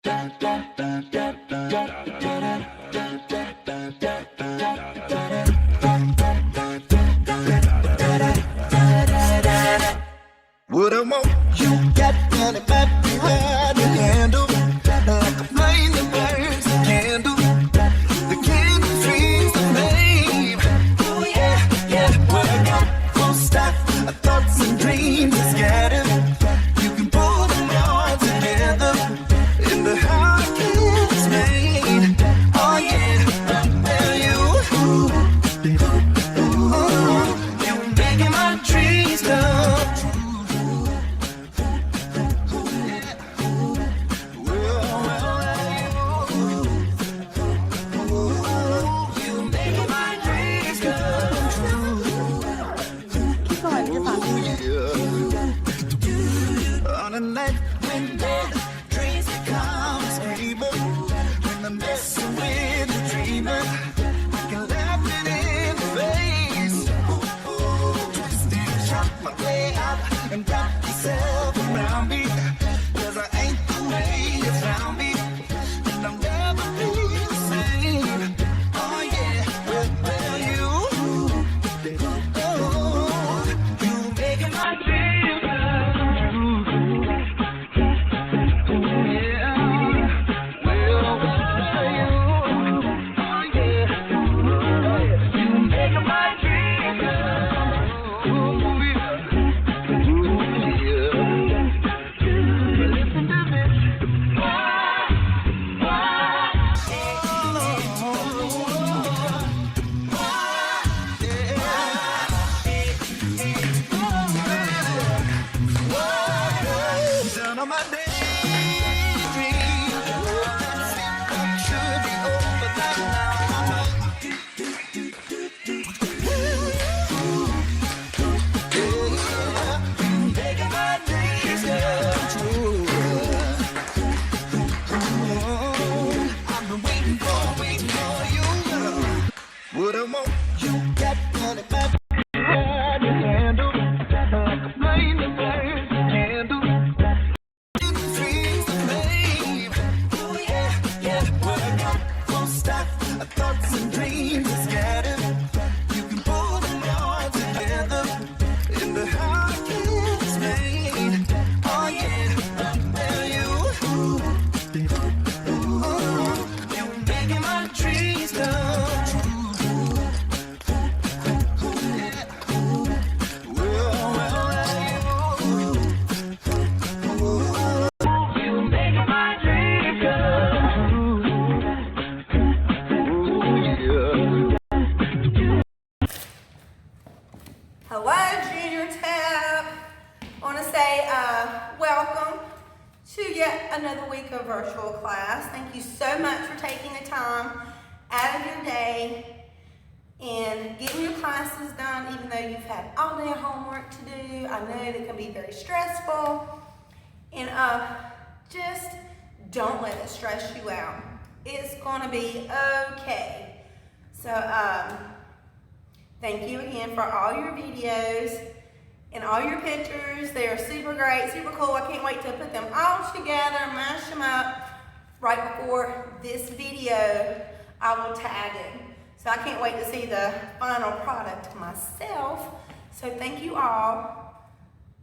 What I want, you got, and it might be hard to handle. Like a flame that burns the candle. The candle frees the flame. Oh yeah, yeah. What I got won't stop. Our thoughts and dreams are scattered. You can pull them all together. In the heart is made. Oh yeah, well you're making my dreams come true. On a night when dreams become screaming, when I'm messing with a dreamer, I can laugh it in the face. Twist and shock my way out and wrap yourself around me, 'cause I ain't the way you found me, and I'll never be the same. Oh yeah, well you making my dreams come true. Down on my daydream, should be over now. Making my dreams come true. I've been waiting for you. What I want, you got, and it might be hard to handle. Like a flame that burns a candle. Thoughts and dreams are scattered. You can pull them all together. In the heart is made. Oh yeah, well you're making my dreams come true. You're making my dreams come true. Hello, Junior Tap. I want to say welcome to yet another week of virtual class. Thank you so much for taking the time out of your day and getting your classes done, even though you've had all day of homework to do. I know it can be very stressful, and just don't let it stress you out. It's going to be okay. So, thank you again for all your videos and all your pictures. They are super great, super cool. I can't wait to put them all together, mash them up. Right before this video, I will tag it. So I can't wait to see the final product myself. So thank you all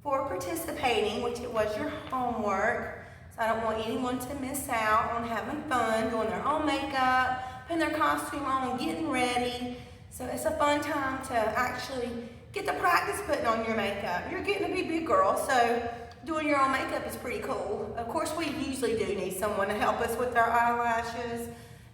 for participating, which it was your homework. So I don't want anyone to miss out on having fun, doing their own makeup, putting their costume on, getting ready. So it's a fun time to actually get the practice putting on your makeup. You're getting to be a big girl, so doing your own makeup is pretty cool. Of course, we usually do need someone to help us with our eyelashes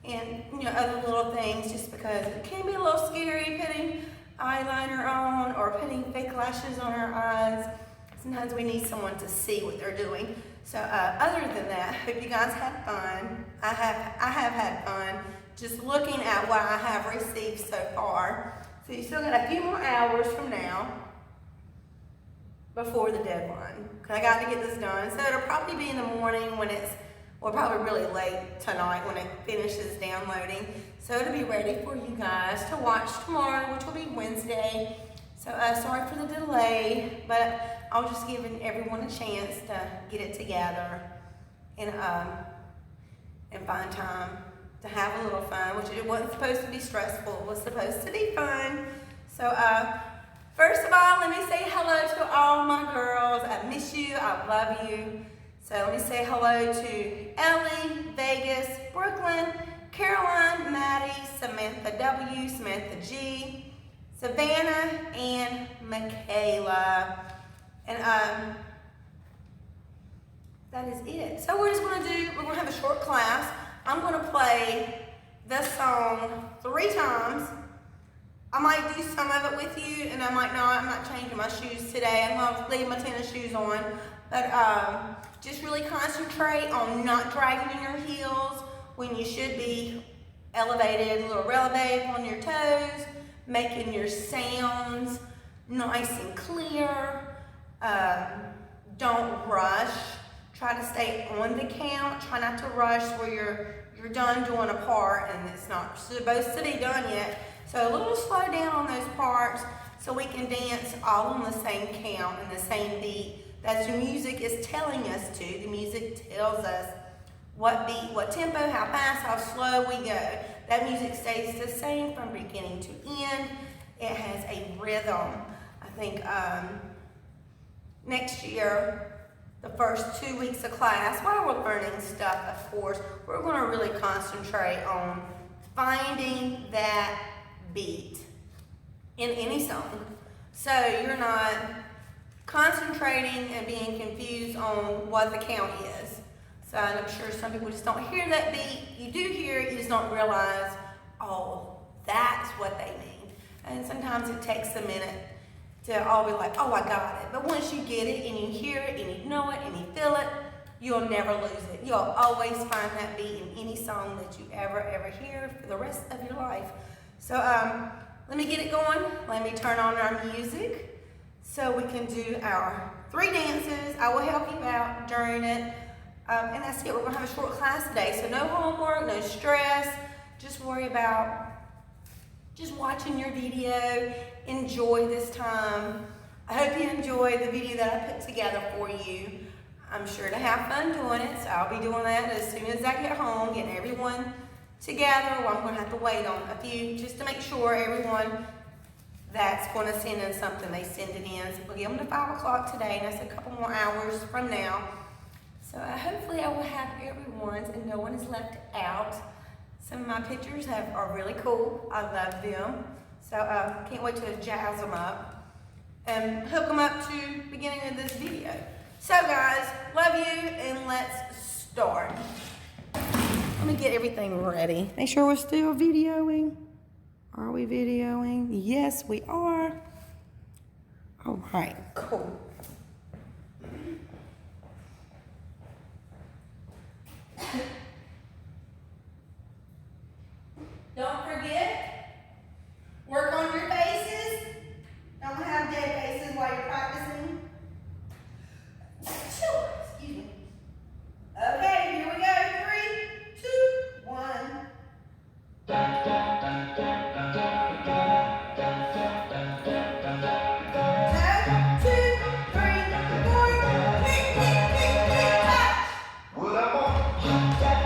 and other little things, just because it can be a little scary putting eyeliner on or putting fake lashes on our eyes. Sometimes we need someone to see what they're doing. So other than that, hope you guys had fun. I have had fun just looking at what I have received so far. So you still got a few more hours from now before the deadline. Cause I got to get this done. So it'll probably be in the morning when it's, well, probably really late tonight when it finishes downloading. So it'll be ready for you guys to watch tomorrow, which will be Wednesday. So sorry for the delay, but I was just giving everyone a chance to get it together. And and find time to have a little fun, which it wasn't supposed to be stressful. It was supposed to be fun. So, first of all, let me say hello to all my girls. I miss you. I love you. So let me say hello to Ellie, Vegas, Brooklyn, Caroline, Maddie, Samantha W, Samantha G, Savannah, and Michaela. And that is it. So we're gonna have a short class. I'm gonna play this song 3 times. I might do some of it with you, and I might not. I'm not changing my shoes today. I'm gonna leave my tennis shoes on. But just really concentrate on not dragging in your heels when you should be elevated, a little releve on your toes, making your sounds nice and clear. Don't rush. Try to stay on the count. Try not to rush where you're done doing a part and it's not supposed to be done yet. So a little slow down on those parts so we can dance all on the same count and the same beat that the music is telling us to. The music tells us what beat, what tempo, how fast, how slow we go. That music stays the same from beginning to end. It has a rhythm. I think next year, the first 2 weeks of class, while we're learning stuff, of course, we're going to really concentrate on finding that beat in any song. So you're not concentrating and being confused on what the count is. So I'm sure some people just don't hear that beat. You do hear it, you just don't realize, oh, that's what they mean. And sometimes it takes a minute to all be like, oh, I got it. But once you get it and you hear it and you know it and you feel it, you'll never lose it. You'll always find that beat in any song that you ever hear for the rest of your life. So let me get it going. Let me turn on our music so we can do our 3 dances. I will help you out during it. And that's it. We're going to have a short class today. So no homework, no stress. Just worry about just watching your video. Enjoy this time. I hope you enjoy the video that I put together for you. I'm sure to have fun doing it. So I'll be doing that as soon as I get home, getting everyone together. Well, I'm going to have to wait on a few just to make sure everyone that's going to send in something, they send it in. So we'll get them to 5 o'clock today, and that's a couple more hours from now. So hopefully I will have everyone's and no one is left out. Some of my pictures are really cool. I love them. So can't wait to jazz them up and hook them up to the beginning of this video. So guys, love you, and let's start. Let me get everything ready. Make sure we're still videoing. Are we videoing? Yes, we are. All right, cool. Don't forget, work on your faces. Don't have dead faces while you're practicing. Excuse me. Okay, here we go. 3, 2, 1. 2, 3, 4. Kick, kick, kick, kick, touch. What I want, you got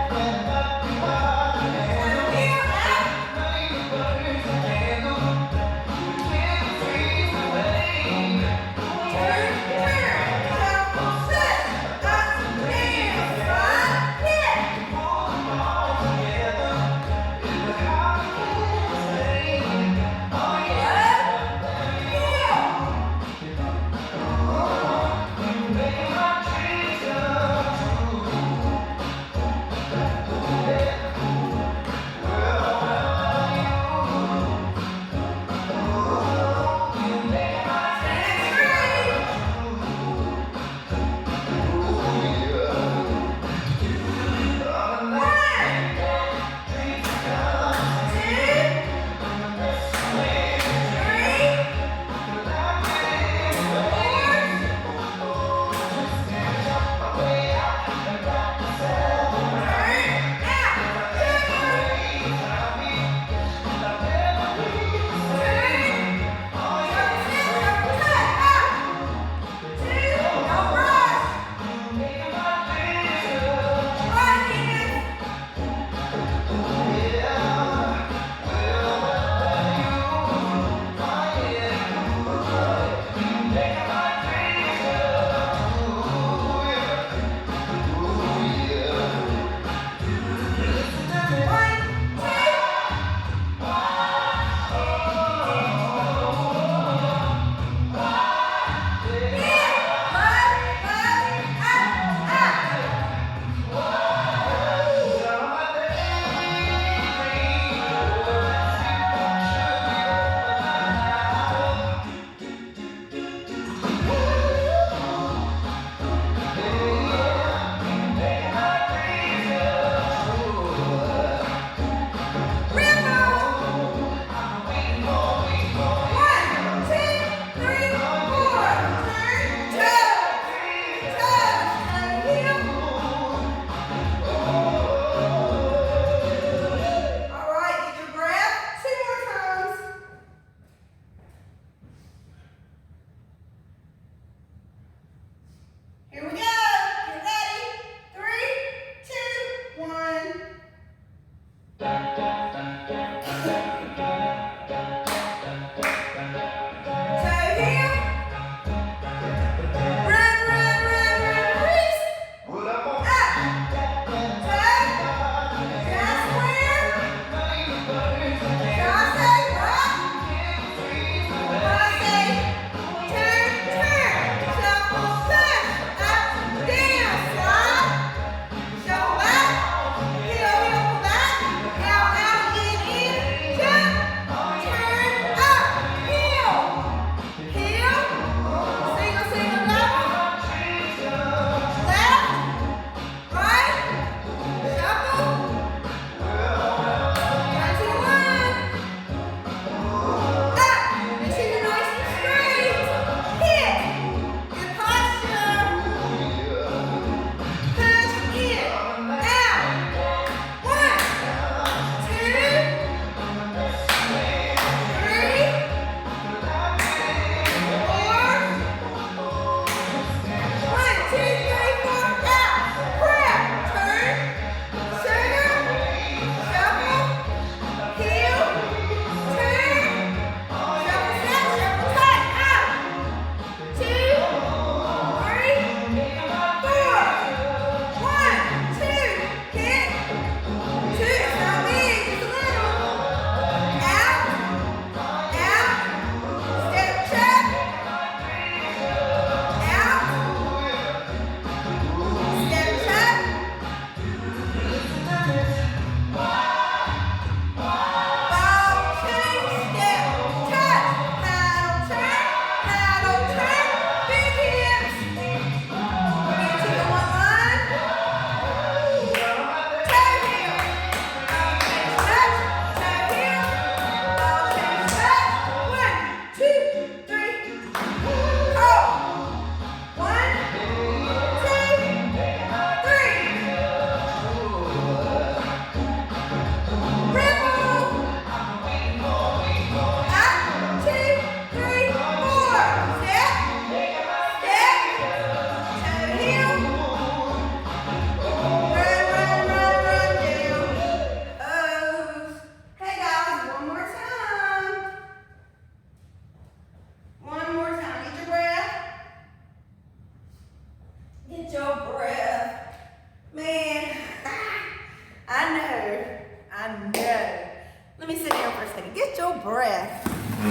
breath.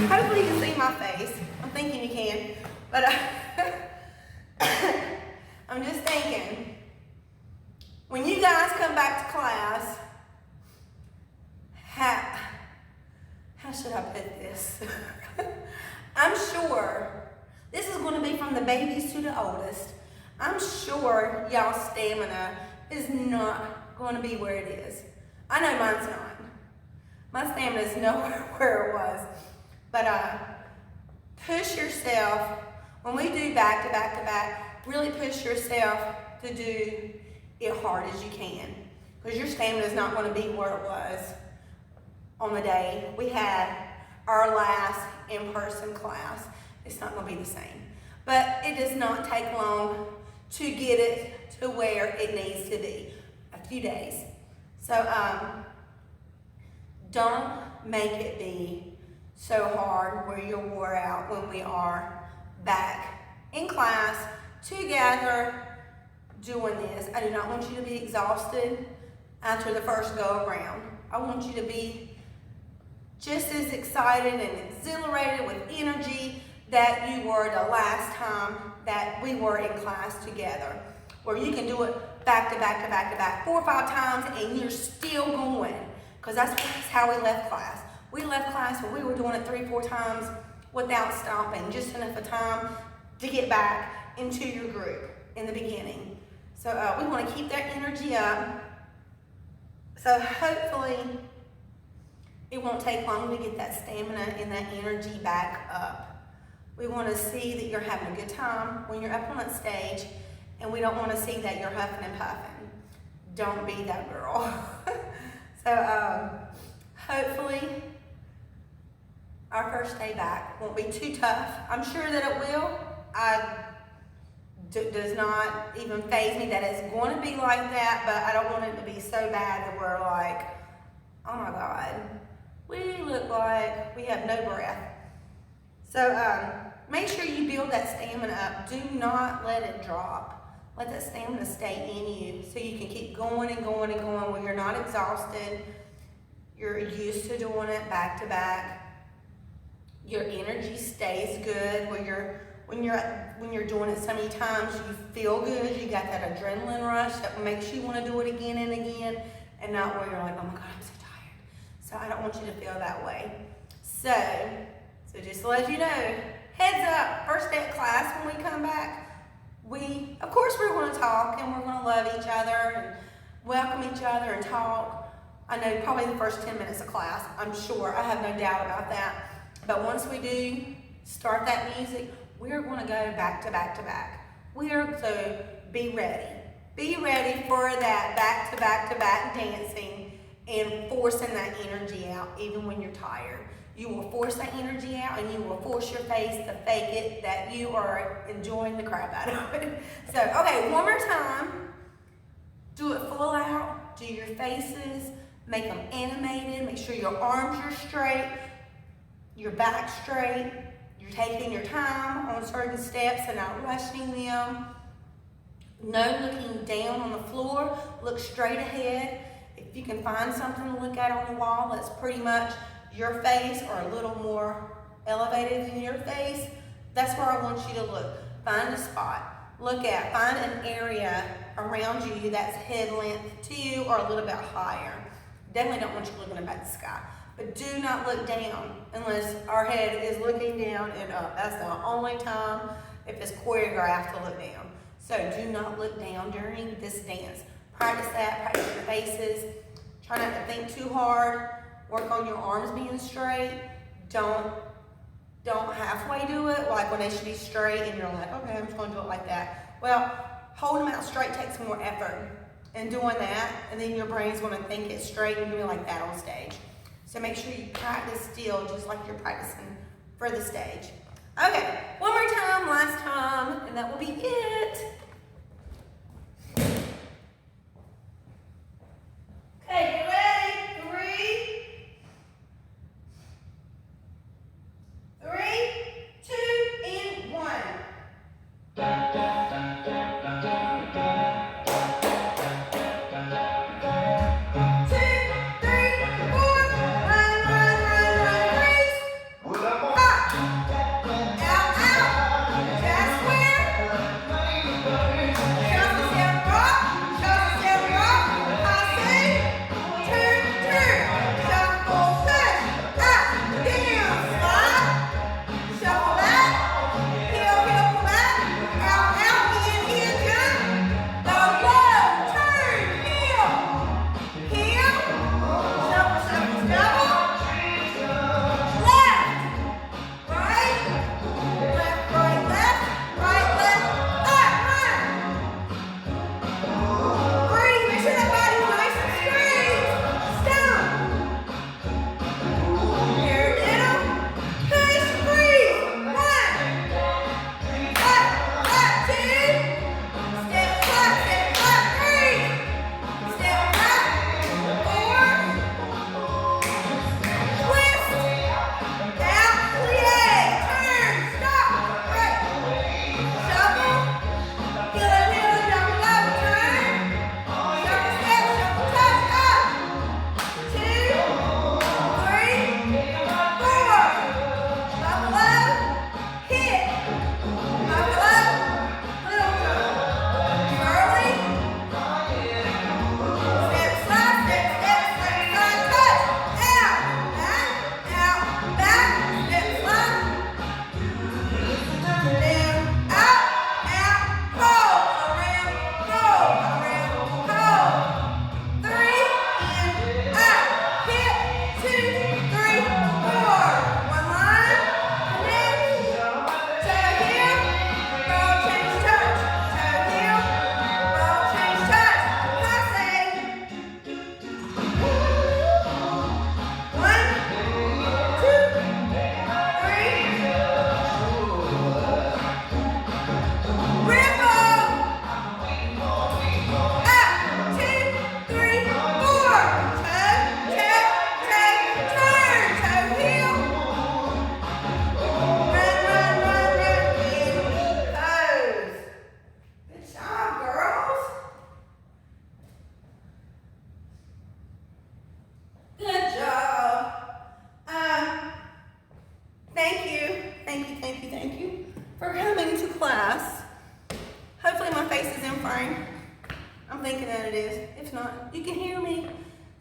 Hopefully you can see my face. I'm thinking you can, but I'm just thinking, when you guys come back to class, how should I put this? I'm sure this is going to be from the babies to the oldest. I'm sure y'all's stamina is not going to be where it is. I know mine's not. My stamina is nowhere where it was. But push yourself. When we do back to back to back, really push yourself to do it hard as you can. Because your stamina is not going to be where it was on the day we had our last in-person class. It's not going to be the same. But it does not take long to get it to where it needs to be. A few days. So don't make it be so hard where you're wore out when we are back in class together doing this. I do not want you to be exhausted after the first go around. I want you to be just as excited and exhilarated with energy that you were the last time that we were in class together, where you can do it back to back to back to back 4 or 5 times and you're still going, because that's how we left class. We left class where we were doing it 3 or 4 times without stopping, just enough of time to get back into your group in the beginning. So we want to keep that energy up. So hopefully it won't take long to get that stamina and that energy back up. We want to see that you're having a good time when you're up on that stage, and we don't want to see that you're huffing and puffing. Don't be that girl. So hopefully our first day back won't be too tough. I'm sure that it will. Does not even faze me that it's going to be like that, but I don't want it to be so bad that we're like, oh my God, we look like we have no breath. So make sure you build that stamina up. Do not let it drop. Let that stamina stay in you so you can keep going and going and going when you're not exhausted. You're used to doing it back to back. Your energy stays good when you're doing it so many times. You feel good. You got that adrenaline rush that makes you want to do it again and again, and not where you're like, oh my God, I'm so tired. So I don't want you to feel that way. So just to let you know, heads up, first day of class when we come back, of course we're going to talk and we're going to love each other and welcome each other and talk. I know probably the first 10 minutes of class, I'm sure, I have no doubt about that. But once we do start that music, we're going to go back to back to back. So be ready. Be ready for that back to back to back dancing and forcing that energy out even when you're tired. You will force that energy out and you will force your face to fake it that you are enjoying the crap out of it. So, okay, one more time. Do it full out. Do your faces. Make them animated. Make sure your arms are straight. Your back straight. You're taking your time on certain steps and not rushing them. No looking down on the floor. Look straight ahead. If you can find something to look at on the wall that's pretty much your face or a little more elevated than your face, that's where I want you to look. Find a spot. Find an area around you that's head length to you or a little bit higher. Definitely don't want you looking up at the sky. But do not look down unless our head is looking down and up. That's the only time if it's choreographed to look down. So do not look down during this dance. Practice that, practice your faces. Try not to think too hard. Work on your arms being straight. Don't halfway do it, like when they should be straight and you're like, okay, I'm just gonna do it like that. Well, holding them out straight takes more effort in doing that, and then your brain's gonna think it's straight and doing like that on stage. So make sure you practice still just like you're practicing for the stage. Okay, one more time, last time, and that will be it. Okay, get ready. 3, 2, and 1. Two, three, four. Run, run, run, run, 3,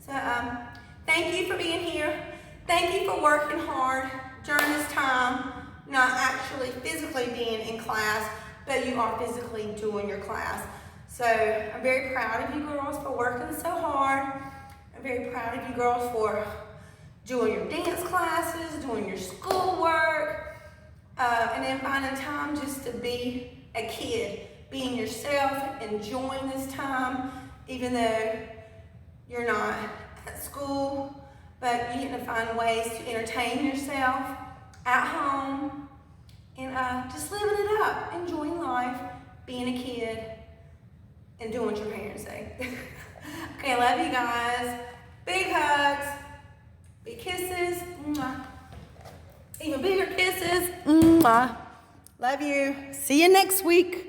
So thank you for being here. Thank you for working hard during this time, not actually physically being in class, but you are physically doing your class. So I'm very proud of you girls for working so hard. I'm very proud of you girls for doing your dance classes, doing your schoolwork, and then finding time just to be a kid, being yourself, enjoying this time, even though you're not at school, but you get to find ways to entertain yourself at home and just living it up, enjoying life, being a kid, and doing what your parents say. Okay, I love you guys. Big hugs, big kisses, mwah. Even bigger kisses. Mwah. Love you. See you next week.